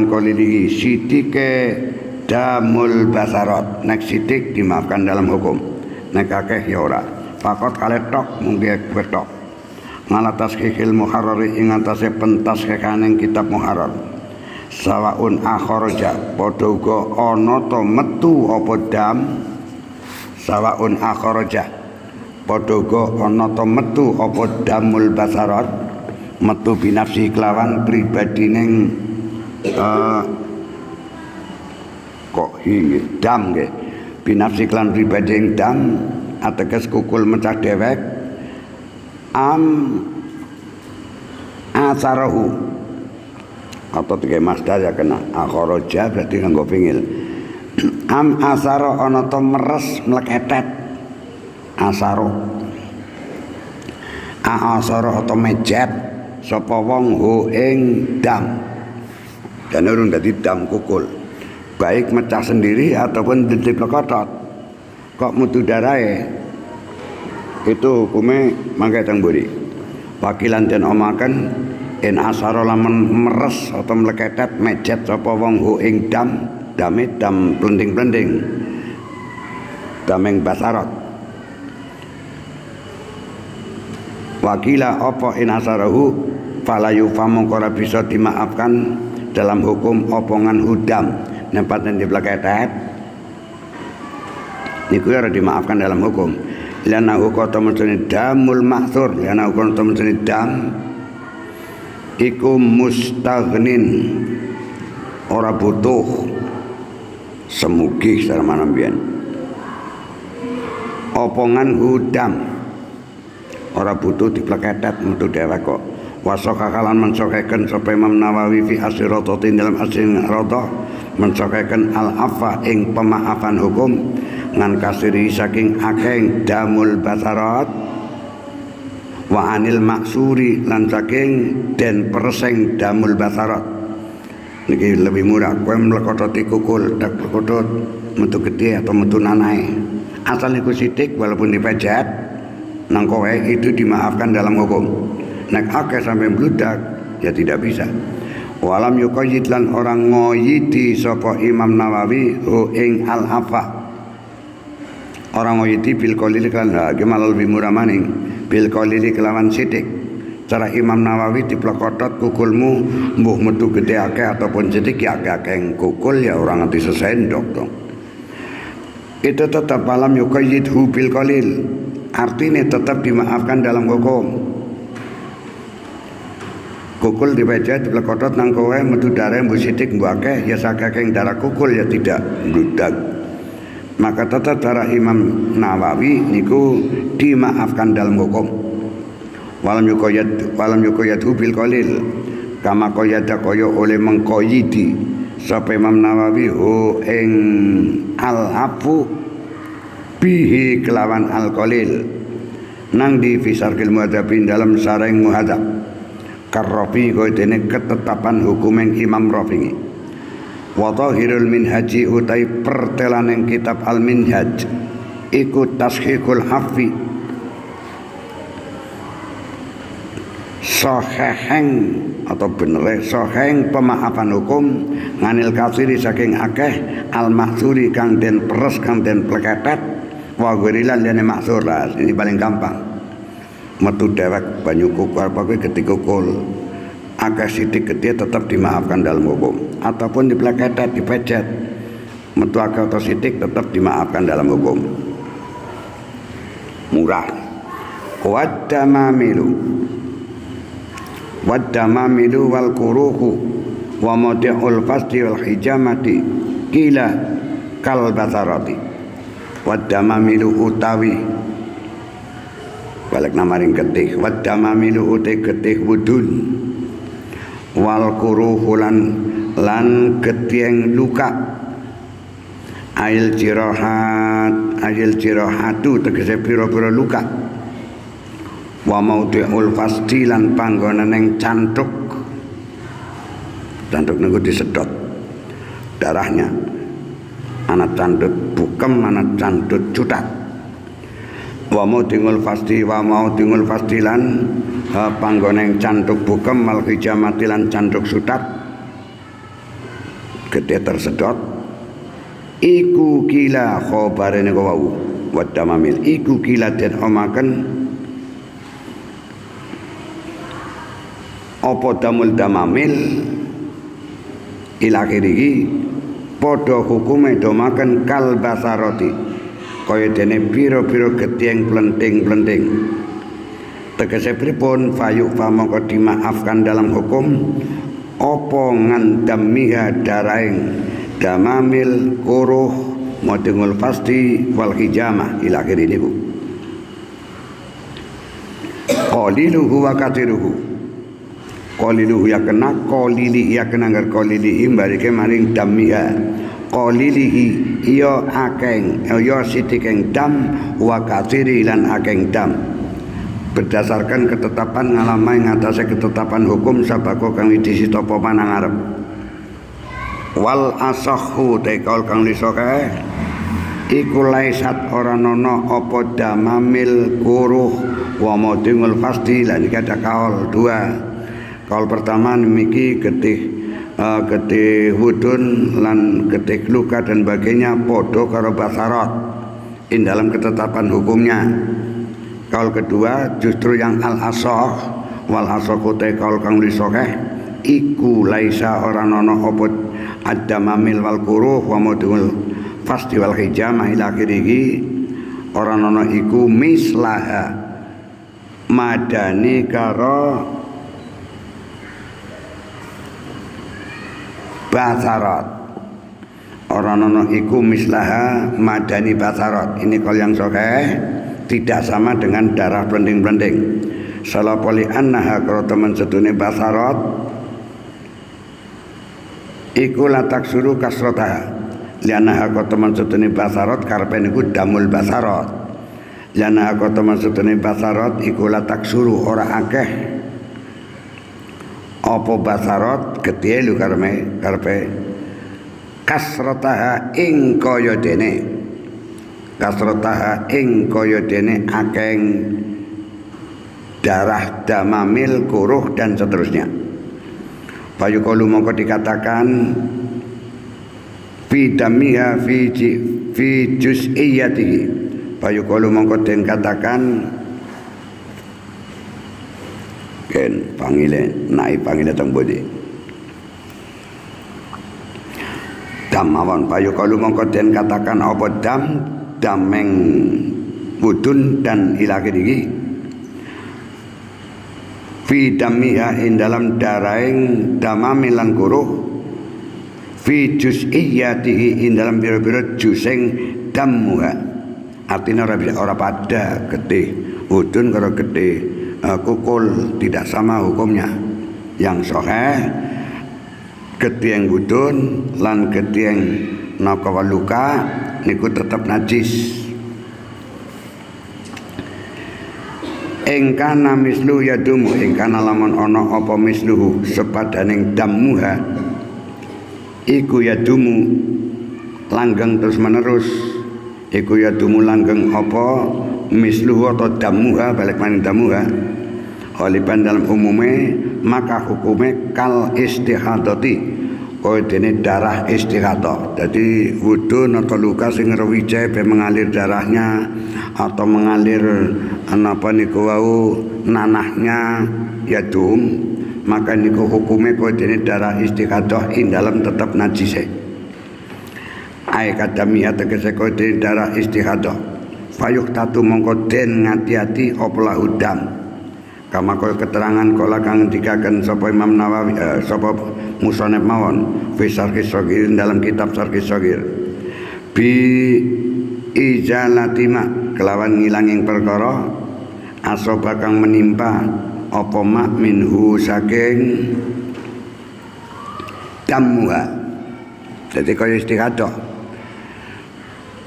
kolilihi sidike damul basarat nek sidik dimaafkan dalam hukum nek akeh ya ora fakot kaletok mungkin betok ngalatas kikil muharrari ing atase pentas kekaning kitab muharrar sawaun akharaja padha uga ana ta metu apa dam sawaun akharaja padha uga ana ta metu apa damul basarat metu binafsi kelawan pribadining kok dam nggih binafsi kelawan pribadining dam ateges kukul mecah dewek asarahu atau tiga masdar ya kena akharaja berarti nganggo pingil asara ana to meres mleketet asaro asara atau mejet sapa wong ho ing dam dan urung dadi dam kukul baik mecah sendiri ataupun diplekotot kok mutu darahe itu hukumnya mangke teng mburi wakilan den omaken en asara lamun meres atau mleketet mejet sapa wong hu ing dam dame dam plenting-plenting dameng basarat wakila apa en asarahu falayu famongko ora bisa dimaafkan dalam hukum opongan hudam nempaten dipleketet niku ora dimaafkan dalam hukum lana hukum temen damul mahsur lana hukum temen dam iku mustaghnin ora butuh semugi secara manambian opongan hudam ora butuh dipleketet metu dhewek kok wasoka kalan mensokaken sapa Imam Nawawi fi asyratatin dalam asrin radha mensokaken al-afa ing pemaafan hukum ngan kasiri saking akeh damul basarat wa anil maksuri lan saking den perseng damul basarat niki lebih murah kowe mlekototi kukul dak lekotot metu gede atau metu nanae asal niku sithik walaupun dipejet nang kowe itu dimaafkan dalam hukum nek akeh sampai bludak ya tidak bisa walam yuqayyid lan orang ngoyiti sapa Imam Nawawi ing al-afa orang ngoyiti bil qalili kan gemal lebih murah maning bil qalili kelawan sithik cara Imam Nawawi diplekotot kukulmu mbuh metu gede akeh ataupun sithik ya akeh kukul ya orang nganti sesendok dong itu tetap alam yuqayyid bil qalil artinya tetap dimaafkan dalam hukum kukul dipejet diplekotot nang kowe metu darah mbuh sithik mbuh akeh ya sakake darah kukul ya tidak bludak maka tetap cara Imam Nawawi niku dimaafkan dalam hukum walam yuqayyad bil qalil kama qayyada kaya oleh mengqayyidi sapa Imam Nawawi ing al-afu bihi kelawan al-qalil nang di fisarkil muhadzabin dalam sareng muhadzab karrafi kaya dene ketetapan hukum Imam Rafi'i wa dhahirul minhaji utai pertelaning kitab al-minhaj iku tashihul hafi sahiheng atau bener sahiheng pemaafan hukum nganil kasiri saking akeh al-mahsuri kang den peres kang den pleketet wa gurilan lene maksur lah ini paling gampang metu dewek banyu kukul apa kuwi ketika kukul agak sidik gede tetap dimaafkan dalam hukum ataupun dipleketet dipejet metu agak atau sidik tetap dimaafkan dalam hukum murah waddamamilu wal kuruhu wa mawdi'ul fasdi wal hijamati kila kal basarati wa damamilu utawi balik namaring getih wa damamilu utai getih wudun wal kuruhulan lan getieng luka ayil jirahatu tegese pira-pira luka wa mawdi'ul fasdi lan panggonan yang cantuk niku disedot darahnya anak candut bukem anak candut cutat wa mawdi'ul fasdi lan panggonan yang cantuk bukem mal hijamati lan cantuk sutat gede tersedot iku kila khobare niku wau wa damamil iku kila den omaken apa damul damamil ila akhirih padha hukume domaken kal basarati kaya dene pira-pira getieng plenting-plenting tegese pripun fayuk pamangka dimaafkan dalam hukum apa ngandamiha daraing damamil kuruh modengul fasdi wal hijamah ila akhirih niku qaliluhu wa kathiruhu qaliluhu ya kena qalili ya kena ngger qalili mbarike maring damiha qalilihi ya akeng ya sithikeng dam wa kathiri lan akeng dam berdasarkan ketetapan ngalamai ngatasé ketetapan hukum sabako kang disita apa manang arep wal asahhu tekol kang lisoke iku laisat ora nono apa damamil kuruh wa modingul fasdi lan iki ada kaul dua. Kaul pertama niki getih wudun lan getih luka dan bagainya podo karo basarat in dalam ketetapan hukumnya. Kaul kedua justru yang al-asah wal asaqu te kaul kang lisokeh iku laisa ora nono apa ad-damamil wal kuruh wa modul fasdi wal hijamah ila akhirih ora nono iku mislaha madani karo basarat orang nono iku mislaha madani basarat ini kalau yang sokeh tidak sama dengan darah blending-blending salapoli annaha kalau teman sedune basarat iku latak suruh kasrotaha lianaha kalau teman sedune basarat karpen iku damul basarat lianaha kalau teman sedune basarat iku latak suruh ora akeh apa basarat gede lu karpe kasrataha ing kaya dene akeng darah damamil kuruh dan seterusnya fayuqalu mongko dikatakan fi damiha fi juz'iyatihi fayuqalu mongko den katakan ken pangile naik pangile teng bodi dam mawon payu kalu mongko den katakan apa dameng wudun dan ilake iki fi damiha in dalam daraing damamilan kuruh fi juz'iyatihi in dalam biro-biro juseng damuha artinya ora pada gede wudun karo gede kukul tidak sama hukumnya yang sahih getieng wudun lan getieng nakawaluka niku tetap najis engkana mislu yadumu engkana lamun ana apa misluhu sepadaning damuha iku yadumu langgeng terus menerus iku yadumu langgeng apa misluhu atau damuha balik maning damuha khaliban dalam umume maka hukume kal istihadati kaya dene darah istihadah jadi wudun atau luka sing rewice be mengalir darahnya atau mengalir apa niku wau nanahnya yadum maka niku hukume kaya dene darah istihadah ing dalam tetap najise ai kadamiyah tegese kaya dene darah istihadah fayuh tatu mongko den ngati-ati opla udam kama kaya keterangan kala kang ngendikaken sapa Imam Nawawi sapa musannif mawon fi Syarhis Shaghir dalam kitab Syarhis Shaghir bi ijalatima kelawan ngilanging perkara asoba kang menimpa apa mak minhu saking damuha. Jadi kaya istighatsah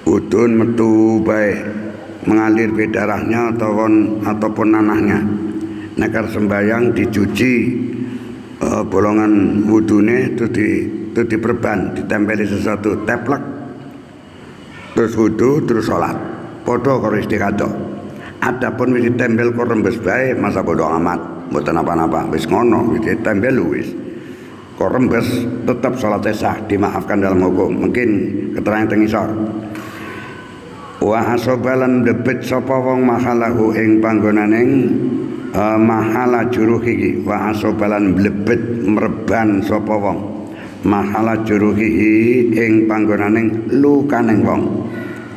udun metu bae mengalir ke darahnya ataupun nanahnya. Nekar sembayang dicuci bolongan wudune itu diperban, ditempeli sesuatu teplek, terus wudu terus sholat. Podo karo istighatsah. Adapun wis ditempel kok rembes bae masa bodo amat, mboten apa-apa, wis ngono, wis ditempel wis. Kok rembes tetap sholat sah, dimaafkan dalam hukum. Mungkin keterangan teng isor. Wa asobalan debet sapa wong mahalahu ing panggonaning mahala juruhi wa asobalan blebet mreban sapa wong mahala juruhi ing panggonaning lukaning wong.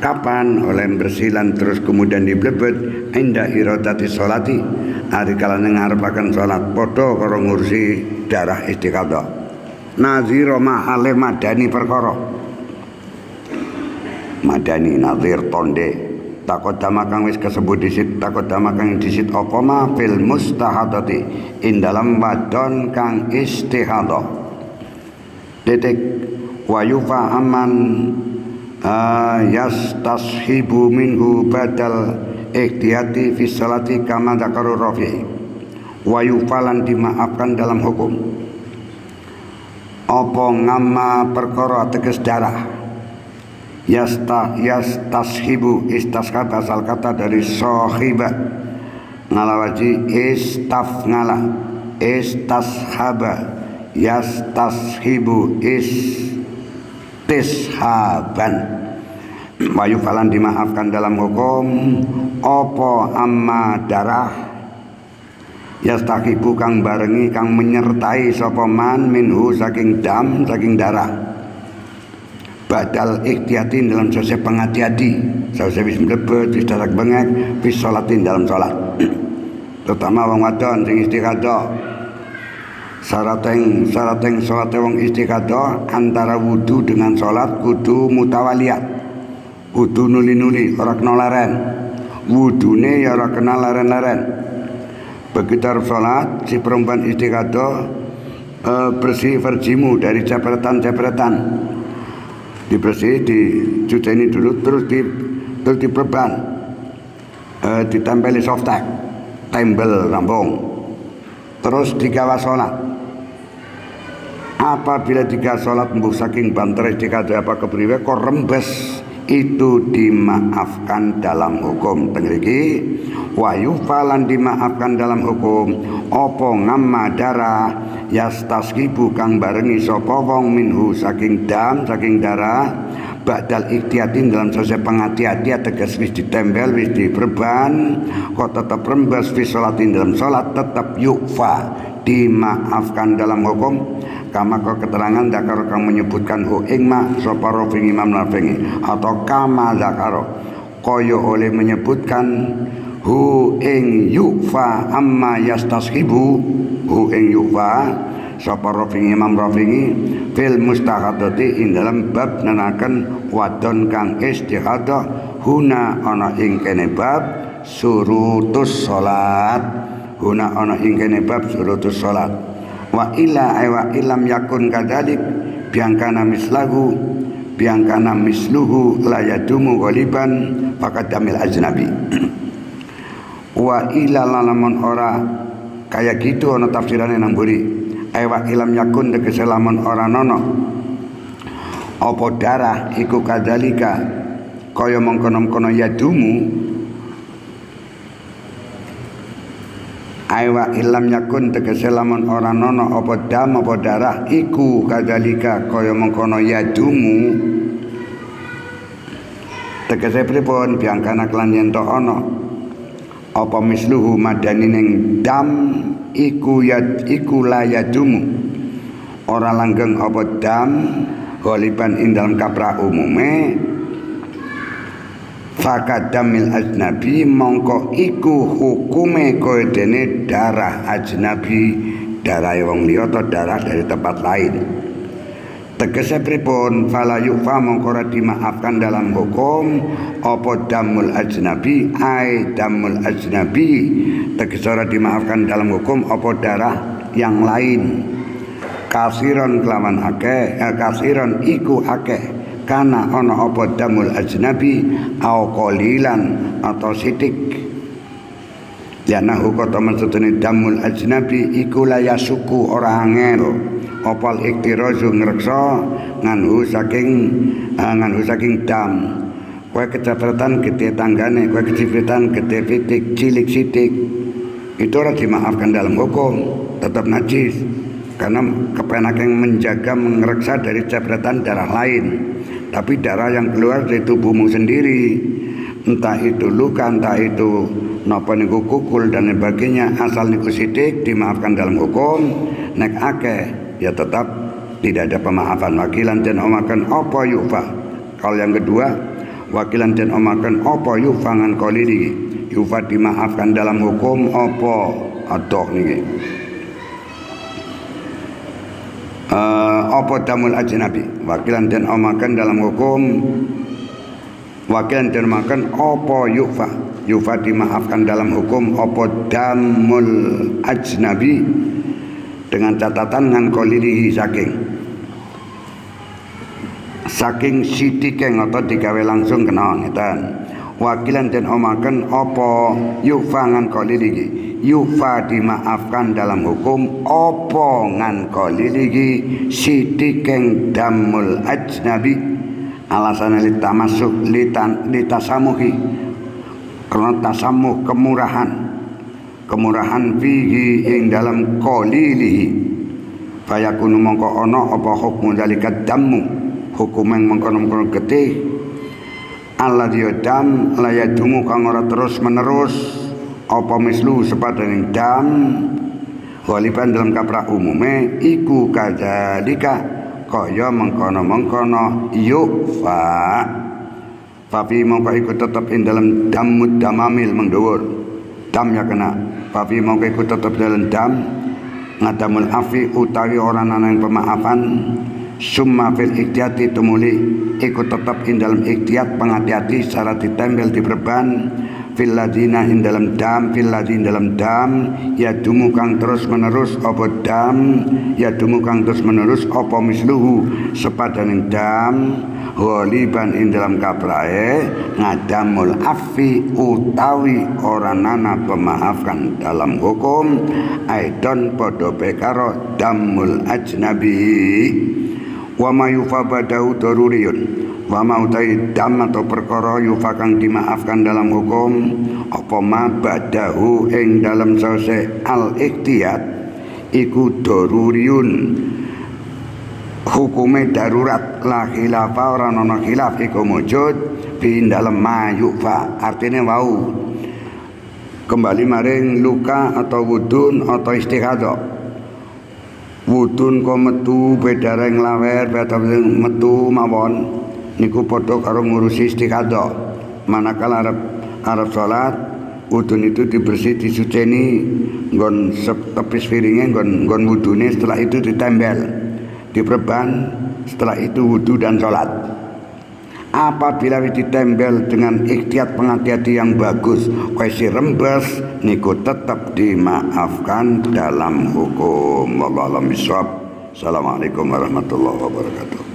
Kapan oleh bersilan terus kemudian diblebet inda iradati sholati ari kalane ngarepaken salat padha karo ngursi darah istighatsah nazira mahale madani perkara madani nazir tonde takodama kang wis kesebut disit takodama kang disit apa ma fil mustahadati ing dalam wadon kang istighatsah titik wa yufa aman yastashibu minhu badal ikhtiyati fi salati kama dzakaru rafi wa yufalan dimaafkan dalam hukum apa ngamma perkara teges darah yastashibu istashab asal kata dari sahiba ngalawaji istafngala istashaba yastashibu istishaban wayu falan dimaafkan dalam hukum opo amma darah yastahibu kang barengi kang menyertai sapa man minhu saking dam saking darah badal ikhtiyatin dalam sose pengati-hati sause wis mlebet wis darak bengek wis sholatin dalam sholat terutama wong wadon sing istighatsah Syarateng sholat wong istighatsah antara wudu dengan sholat kudu mutawaliyat, kudu nuli-nuli ora kena leren, wudune ya ora kena leren-leren. Begitu arep sholat si perempuan istighatsah bersih farjimu dari cepretan-cepretan, dibersih, dicuceni dulu terus diperban, ditempeli softtek, tembel rampung, terus digawa sholat. Apabila tiga sholat mbuh saking banter istighatsah apa kepriwe kok rembes itu dimaafkan dalam hukum tengriki wa yufalan dimaafkan dalam hukum opo ngamma darah yastashibu kang barengi sapa wong minhu saking dam saking darah badal ikhtiyatin dalam sose pengati-hati tegas wis ditempel wis diperban kok tetap rembes fi sholatin dalam sholat tetap yufa dimaafkan dalam hukum kama kau keterangan zakaro kang menyebutkan hu ingma sapa Rafi Imam Nawawi atau kama zakaro koyo oleh menyebutkan hu ing yufa amma yastashibu hu ing yufa sapa Rafi Imam Rafi fil mustahadati ing dalam bab nenaken wadon kang istighatsah huna ana ing kene bab surutus salat huna ana ing kene bab surutus salat wa illa wa ilam yakun kadzalik biangkana mislahu biangkana misluhu la yadumu ghaliban faqad damil ajnabi wa illa lamun ora kaya gitu ana tafsirane nang mburi wa ilam yakun tegese lamun ora nono apa darah iku kadzalika kaya mengkono-kono yadumu Aiwa ilam yakun tegese lamun ora nono apa dam apa darah iku kadzalika kaya mengkono yadumu tegese pripun biangkana kelan yen to ana apa misluhu madani ning dam iku la yadumu ora langgeng apa dam ghaliban ing dalam kaprah umume fakadamil ajnabi mongko iku hukume kaya dene darah ajnabi, darah wong liya atau darah dari tempat lain. Tegese pripun? Fala yufa mongko ora dimaafkan dalam hukum apa damul ajnabi, ai damul ajnabi tegese ora dimaafkan dalam hukum apa darah yang lain. Kasiron kelawan akeh, kasiron iku akeh, kana ana apa damul ajnabi au qalilan atau sitik. Yana hukum temen setune damul ajnabi iku layasuku ora angel opal iktirazu ngreksa nganhu saking dam. Kowe kecapretan gede tanggane, kowe kecapretan gede titik cilik sitik, itu ora dimaafkan dalam hukum, tetap najis karena kepenak yang menjaga mengreksa dari capretan darah lain. Tapi darah yang keluar dari tubuhmu sendiri, entah itu luka, entah itu napa niku kukul dan sebagainya, asal niku sidik dimaafkan dalam hukum. Nek akeh ya tetap tidak ada pemaafan. Wakilan dan omakan apa yufa. Kalau yang kedua, wakilan dan omakan apa yufa ngan kolili, yufa dimaafkan dalam hukum apa adoh niki. Apa damul ajnabi, wakilan dan omakan dalam hukum, wakilan dan omakan apa yufa, yufa dimaafkan dalam hukum apa damul ajnabi dengan catatan ngan kolilihi saking sidikeng atau digawe langsung kena ngeten. Wakilan dan omaken apa yufa ngan kolilihi, yufa dimaafkan dalam hukum apa ngan kolilihi sidikeng damul ajnabi alasan litasamuhi karena tasamuh kemurahan fihi ing dalam kolilihi fayakunu mongko ono apa hukmu dalikat damu hukum yang mengkono-mengkono getih Allah dam layadumu kang ora terus menerus apa mislu sepadane dam waliban dalam kaprah umume iku kadzalika kaya mengkono-mengkono yufa tapi mongko iku tetep ing dalam damud damamil mengdhuwur dam ya kena tapi mongko iku tetep dalam dam ngadamul afi utawi ora ana ing pemaafan summa fil iktiyati tumuli ikut tetap in dalam iktiyat penghati-hati secara ditempel di perban fil ladina in dalam dam fil ladin dalam dam ya dumu kang terus menerus apa dam ya dumu kang terus menerus apa misluhu sepadaning dam ghaliban in dalam kaprae ngadamul afi utawi ora nana pemaafkan dalam hukum aidon padha karo damul ajnabi wa ma yufa badahu daruriyun wa ma utai dam atau perkara yufa kang dimaafkan dalam hukum apa ma badahu ing dalam sause al ikhtiyat iku daruriyun hukume darurat la khilafa ora ana khilaf iku mujud bi dalam ma yufa artine wau kembali maring luka atau wudun atau istighatsah. Wudun kok metu bedara yang lawer betul metu mawon niku padha karo ngurusi istighatsah. Manakala arep salat wudun itu dibersih disuceni nggon tepis piringe nggon wudune setelah itu ditempel diperban setelah itu wudu dan salat. Apabila ditempel dengan ikhtiyat penghati-hati yang bagus kuwi rembes niku tetap dimaafkan dalam hukum. Wallahu a'lam bishawab. Assalamualaikum warahmatullahi wabarakatuh.